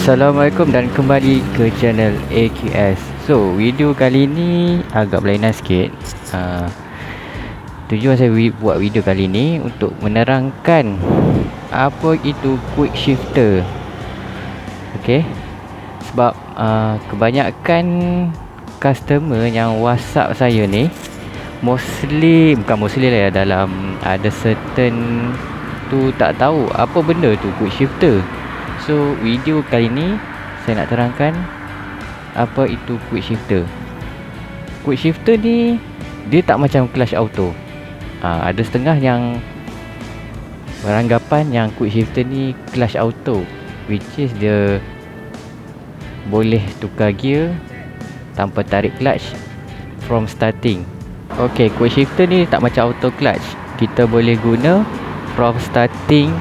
Assalamualaikum dan kembali ke channel AQS. So, video kali ni agak berlainan sikit. Tujuan saya buat video kali ni untuk menerangkan apa itu quick shifter. Okey. Sebab kebanyakan customer yang WhatsApp saya ni bukan mostly lah, dalam ada certain tu tak tahu apa benda tu quick shifter. So, video kali ni saya nak terangkan apa itu quick shifter. Quick shifter ni dia tak macam clutch auto. Ada setengah yang beranggapan yang quick shifter ni clutch auto, which is dia boleh tukar gear tanpa tarik clutch from starting. Okay, quick shifter ni tak macam auto clutch. Kita boleh guna from starting,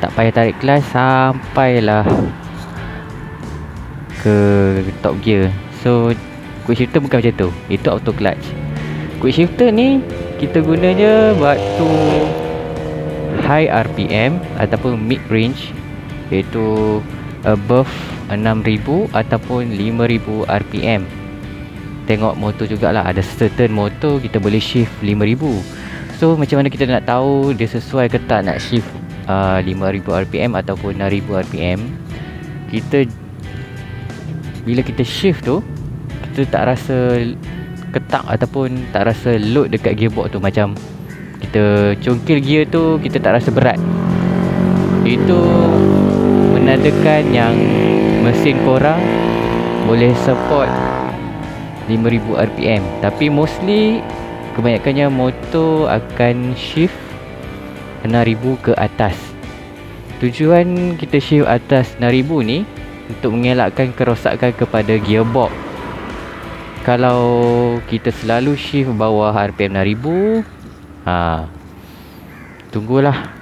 tak payah tarik clutch sampailah ke top gear. So, quick shifter bukan macam tu. Itu auto clutch. Quick shifter ni kita guna je waktu high RPM ataupun mid range, iaitu above 6000 ataupun 5000 RPM. Tengok motor jugalah. Ada certain motor kita boleh shift 5000. So, macam mana kita nak tahu dia sesuai ke tak nak shift 5000 RPM ataupun 6000 RPM? Bila kita shift tu, kita tak rasa ketak ataupun tak rasa load dekat gearbox tu. Macam kita congkil gear tu, kita tak rasa berat. Itu menandakan yang mesin korang boleh support 5000 RPM. Tapi mostly kebanyakannya motor akan shift 6000 ke atas. Tujuan kita shift atas 6000 ni untuk mengelakkan kerosakan kepada gearbox. Kalau kita selalu shift bawah RPM 6000, tunggulah,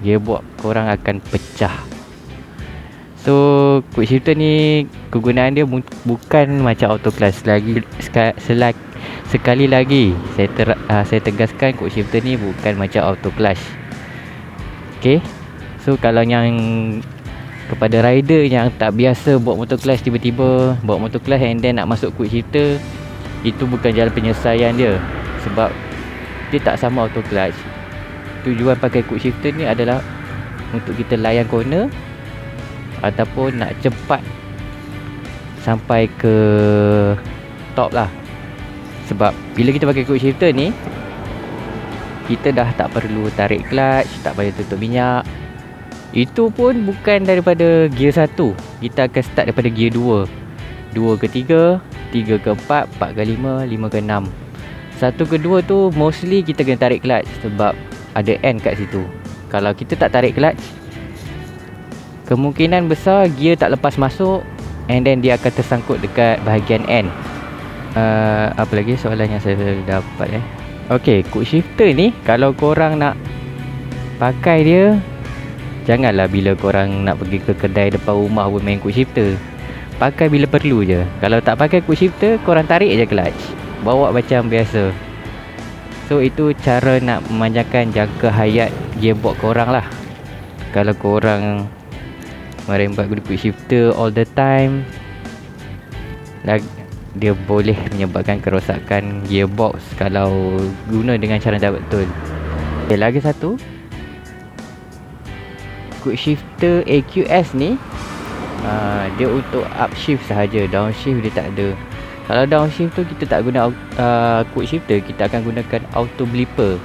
gearbox korang akan pecah. So, quick shifter ni kegunaan dia bukan macam auto clutch. Sekali lagi saya tegaskan, quick shifter ni bukan macam auto clutch. Okay, so kalau yang kepada rider yang tak biasa buat motor clutch, tiba-tiba buat motor clutch and then nak masuk quick shifter, itu bukan jalan penyelesaian dia. Sebab dia tak sama auto clutch. Tujuan pakai quick shifter ni adalah untuk kita layan corner ataupun nak cepat sampai ke top lah. Sebab bila kita pakai quick shifter ni, kita dah tak perlu tarik clutch, tak payah tutup minyak. Itu pun bukan daripada gear 1. Kita akan start daripada gear 2, 2 ke 3, 3 ke 4, 4 ke 5, 5 ke 6. 1 ke 2 tu mostly kita kena tarik clutch sebab ada end kat situ. Kalau kita tak tarik clutch, kemungkinan besar gear tak lepas masuk and then dia akan tersangkut dekat bahagian end. Apa lagi soalan yang saya dapat Okay, quick shifter ni kalau korang nak pakai dia, janganlah bila korang nak pergi ke kedai depan rumah pun main quick shifter. Pakai bila perlu je. Kalau tak pakai quick shifter, korang tarik je clutch, bawa macam biasa. So, itu cara nak memanjangkan jangka hayat gearbox korang lah. Kalau korang merembat guna quick shifter all the time, dia boleh menyebabkan kerosakan gearbox kalau guna dengan cara tak betul. Okay, lagi satu, quick shifter AQS ni dia untuk upshift sahaja, downshift dia tak ada. Kalau downshift tu kita tak guna quick shifter, kita akan gunakan auto blipper.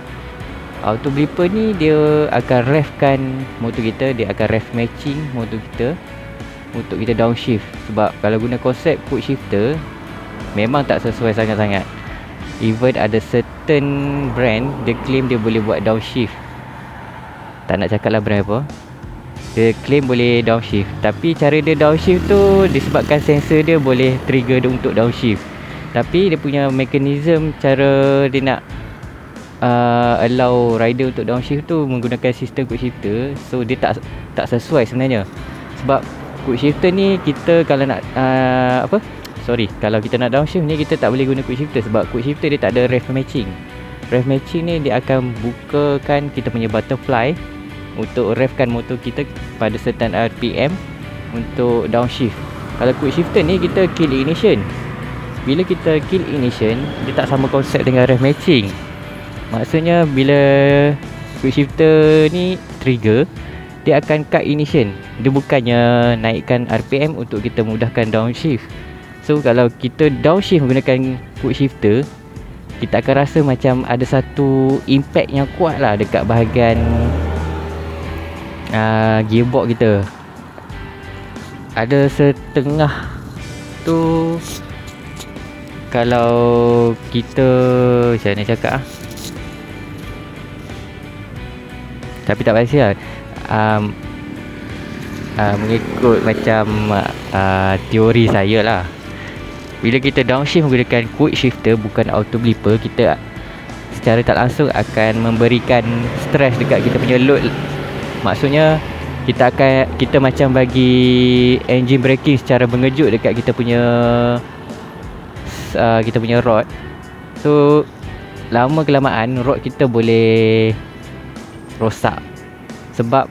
Auto blipper ni dia akan refkan motor kita, dia akan ref matching motor kita untuk kita downshift. Sebab kalau guna konsep quick shifter memang tak sesuai sangat-sangat. Even ada certain brand dia claim dia boleh buat downshift. Tak nak cakap lah brand apa, dia claim boleh downshift. Tapi cara dia downshift tu disebabkan sensor dia boleh trigger dia untuk downshift. Tapi dia punya mekanisme cara dia nak allow rider untuk downshift tu menggunakan sistem quick shifter. So dia tak sesuai sebenarnya. Sebab quick shifter ni kita kalau nak kalau kita nak downshift ni, kita tak boleh guna quick shifter. Sebab quick shifter dia tak ada ref matching. Ref matching ni dia akan bukakan kita punya butterfly untuk refkan motor kita pada certain RPM untuk downshift. Kalau quick shifter ni kita kill ignition. Bila kita kill ignition, dia tak sama konsep dengan rev matching. Maksudnya bila quick shifter ni trigger, dia akan cut ignition. Dia bukannya naikkan RPM untuk kita mudahkan downshift. So kalau kita downshift menggunakan quick shifter, kita akan rasa macam ada satu impact yang kuat lah dekat bahagian gearbox kita. Ada setengah tu, kalau kita macam mana cakap tapi tak pasti lah. Mengikut macam teori saya lah, bila kita downshift menggunakan quick shifter bukan auto blipper, kita secara tak langsung akan memberikan stres dekat kita punya load. Maksudnya kita macam bagi engine braking secara mengejut dekat kita punya rod. So lama kelamaan rod kita boleh rosak, sebab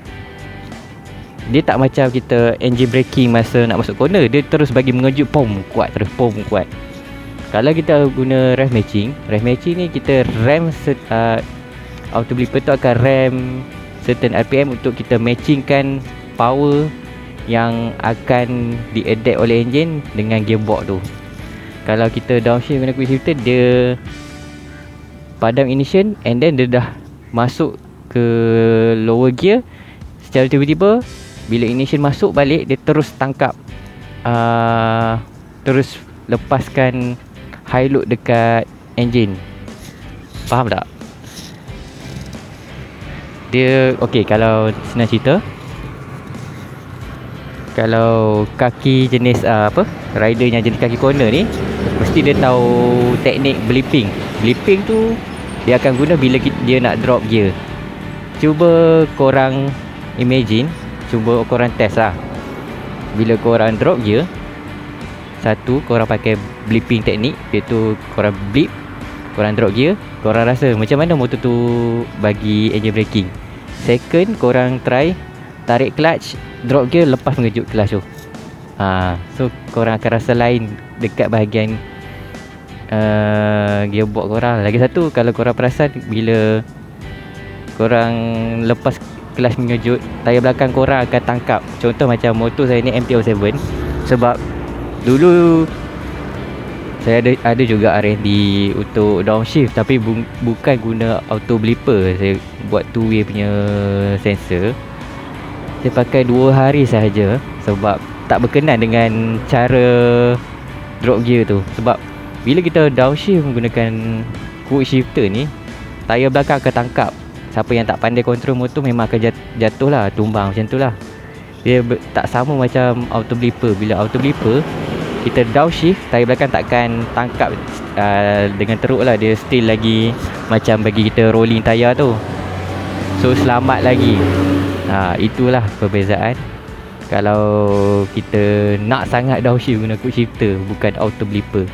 dia tak macam kita engine braking masa nak masuk corner, dia terus bagi mengejut, pom kuat, terus pom kuat. Kalau kita guna rev matching ni kita ram auto blipper tu akan ram certain RPM untuk kita matchingkan power yang akan di-adapt oleh engine dengan gearbox tu. Kalau kita downshift guna quick shifter, dia padam ignition and then dia dah masuk ke lower gear. Secara tiba-tiba bila ignition masuk balik, dia terus tangkap, terus lepaskan high load dekat engine. Faham tak? Dia okey, kalau senang cerita, kalau kaki jenis rider yang jenis kaki corner ni, mesti dia tahu teknik blipping. Blipping tu dia akan guna bila dia nak drop gear. Cuba korang imagine, cuba korang test lah. Bila korang drop gear, satu, korang pakai blipping teknik, iaitu korang blip, korang drop gear, korang rasa macam mana motor tu bagi engine braking. Second, korang try tarik clutch, drop gear, lepas mengejut clutch tu. So korang akan rasa lain dekat bahagian gearbox korang. Lagi satu, kalau korang perasan, bila korang lepas clutch mengejut, tayar belakang korang akan tangkap. Contoh macam motor saya ni MT-07. Sebab dulu saya ada juga R&D untuk downshift, tapi bukan guna auto blipper. Saya buat 2-way punya sensor. Saya pakai 2 hari sahaja sebab tak berkenan dengan cara drop gear tu. Sebab bila kita downshift menggunakan quick shifter ni, tayar belakang akan tangkap. Siapa yang tak pandai kontrol motor memang akan jatuh lah, tumbang macam tu lah. Dia tak sama macam auto blipper. Bila auto blipper, kita downshift, tayar belakang takkan tangkap dengan teruk lah. Dia still lagi macam bagi kita rolling tayar tu. So selamat lagi. Itulah perbezaan kalau kita nak sangat downshift guna quick shifter, bukan auto blipper.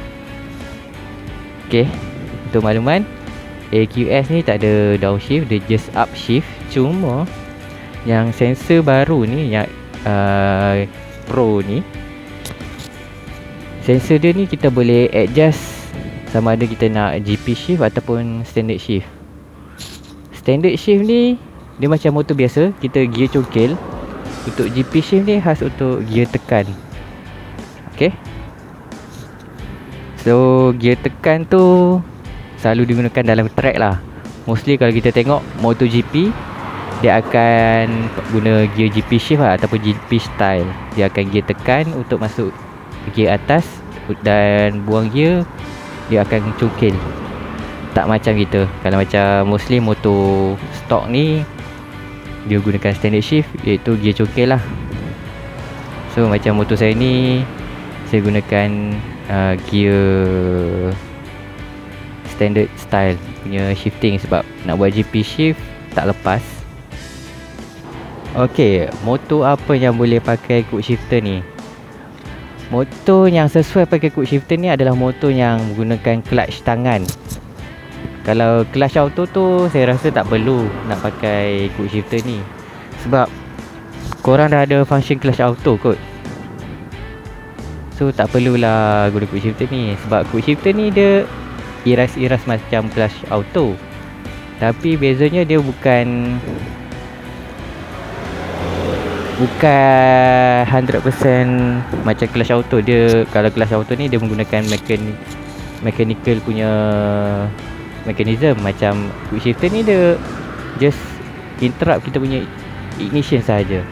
Okay, untuk makluman, AQS ni tak ada downshift, dia just upshift. Cuma yang sensor baru ni, yang Pro ni, sensor dia ni kita boleh adjust sama ada kita nak GP shift ataupun standard shift. Standard shift ni dia macam motor biasa, kita gear congkel. Untuk GP shift ni khas untuk gear tekan. Okay, so gear tekan tu selalu digunakan dalam track lah. Mostly kalau kita tengok MotoGP, dia akan guna gear GP shift lah, ataupun GP style. Dia akan gear tekan untuk masuk gear atas, dan buang gear dia akan congkel. Tak macam kita. Kalau macam mostly motor stock ni, dia gunakan standard shift, iaitu gear congkel lah. So macam motor saya ni, saya gunakan gear standard style punya shifting, sebab nak buat GP shift tak lepas. Okay, motor apa yang boleh pakai quick shifter ni? Motor yang sesuai pakai quick shifter ni adalah motor yang menggunakan clutch tangan. Kalau clutch auto tu saya rasa tak perlu nak pakai quick shifter ni, sebab korang dah ada function clutch auto kot. So tak perlulah guna quick shifter ni, sebab quick shifter ni dia iras-iras macam clutch auto, tapi bezanya dia bukan 100% macam clutch auto. Dia kalau clutch auto ni dia menggunakan mechanical punya mechanism. Macam quick shifter ni dia just interrupt kita punya ignition saja.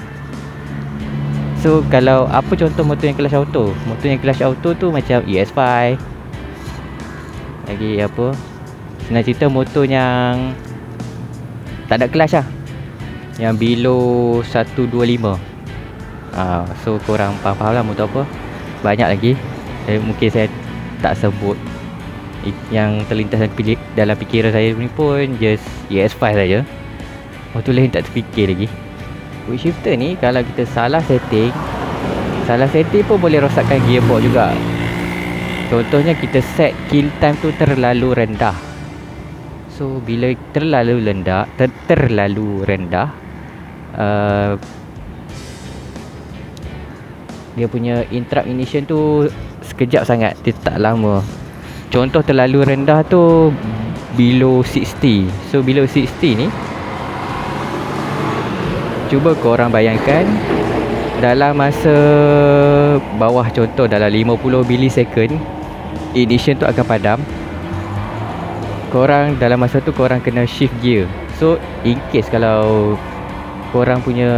So kalau apa contoh motor yang clutch auto? Motor yang clutch auto tu macam ES5, lagi apa, senang cerita motor yang tak ada clutch lah, yang below 125. So korang faham lah motor apa. Banyak lagi, mungkin saya tak sebut. Yang terlintas dalam fikiran saya ni pun just ES5 saja. Motor lain tak terfikir lagi. Quick shifter ni kalau kita salah setting pun boleh rosakkan gearbox juga. Contohnya kita set kill time tu terlalu rendah. So bila terlalu rendah, dia punya interrupt ignition tu sekejap sangat, dia tak lama. Contoh terlalu rendah tu below 60. So below 60 ni, cuba korang bayangkan dalam masa bawah, contoh dalam 50 millisecond ignition tu akan padam. Korang dalam masa tu korang kena shift gear. So in case kalau korang punya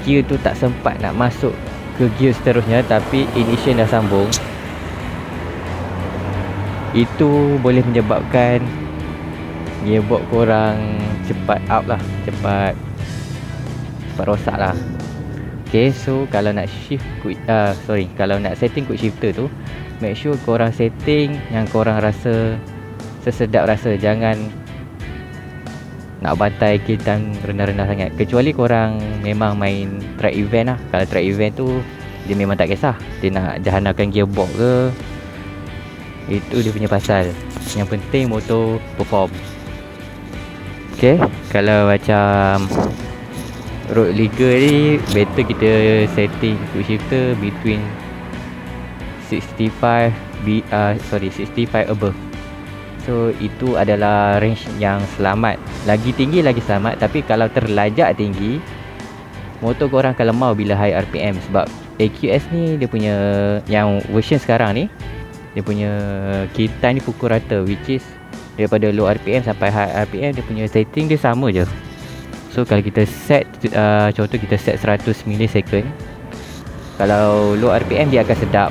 gear tu tak sempat nak masuk ke gear seterusnya, tapi ignition dah sambung, itu boleh menyebabkan gearbox korang cepat out lah, cepat rosak lah. Okay, so kalau nak kalau nak setting quick shifter tu, make sure korang setting yang korang rasa sesedap rasa. Jangan nak bantai kill time rendah-rendah sangat, kecuali korang memang main track event lah. Kalau track event tu dia memang tak kisah, dia nak jahanamkan gearbox ke, itu dia punya pasal. Yang penting motor perform. Okay, kalau macam road legal ni, better kita setting quick shifter between 65 above. So itu adalah range yang selamat. Lagi tinggi lagi selamat, tapi kalau terlajak tinggi, motor korang akan lemau bila high RPM. Sebab AQS ni dia punya, yang version sekarang ni, dia punya kill time ni pukul rata, which is daripada low RPM sampai high RPM dia punya setting dia sama je. So kalau kita set contoh kita set 100 millisecond, kalau low RPM dia akan sedap,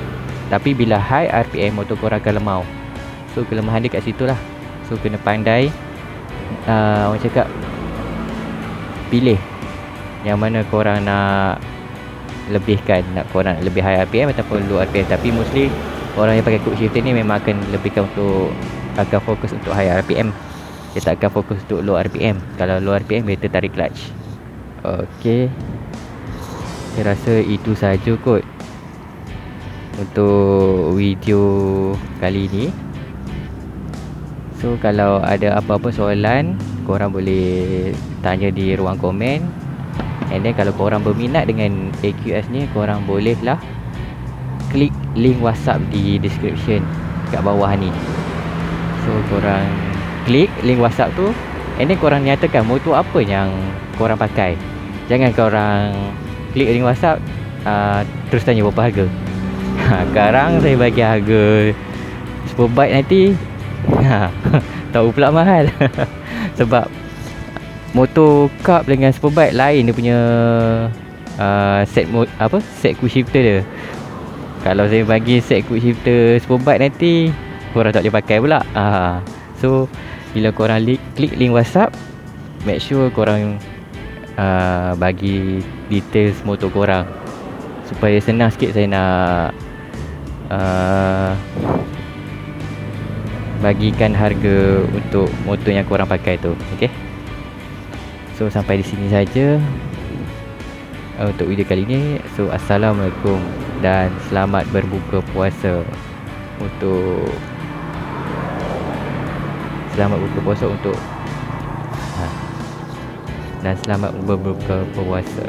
tapi bila high RPM motor korang akan lemau. So kelemahan dia kat situ lah. So kena pandai orang cakap pilih yang mana korang nak lebihkan, nak korang lebih high RPM ataupun low RPM. Tapi mostly orang yang pakai quick shifter ni memang akan lebihkan akan fokus untuk high RPM, dia tak akan fokus untuk low RPM. Kalau low RPM better tarik clutch. Okay, saya rasa itu saja kot untuk video kali ni. So kalau ada apa-apa soalan, korang boleh tanya di ruang komen. And then kalau korang berminat dengan AQS ni, korang bolehlah klik link WhatsApp di description kat bawah ni. So korang klik link WhatsApp tu, and then korang nyatakan motor apa yang korang pakai. Jangan korang klik link WhatsApp terus tanya berapa harga. Sekarang saya bagi harga Superbike nanti tahu pula mahal. Sebab motor cup dengan Superbike lain dia punya set quick shifter dia. Kalau saya bagi set quick shifter Superbike nanti korang tak boleh pakai pula. So bila korang klik link WhatsApp, make sure korang bagi details motor korang, supaya senang sikit saya nak bagikan harga untuk motor yang korang pakai tu. Okay, so sampai di sini saja untuk video kali ni. So assalamualaikum dan selamat berbuka puasa untuk dan selamat berbuka puasa.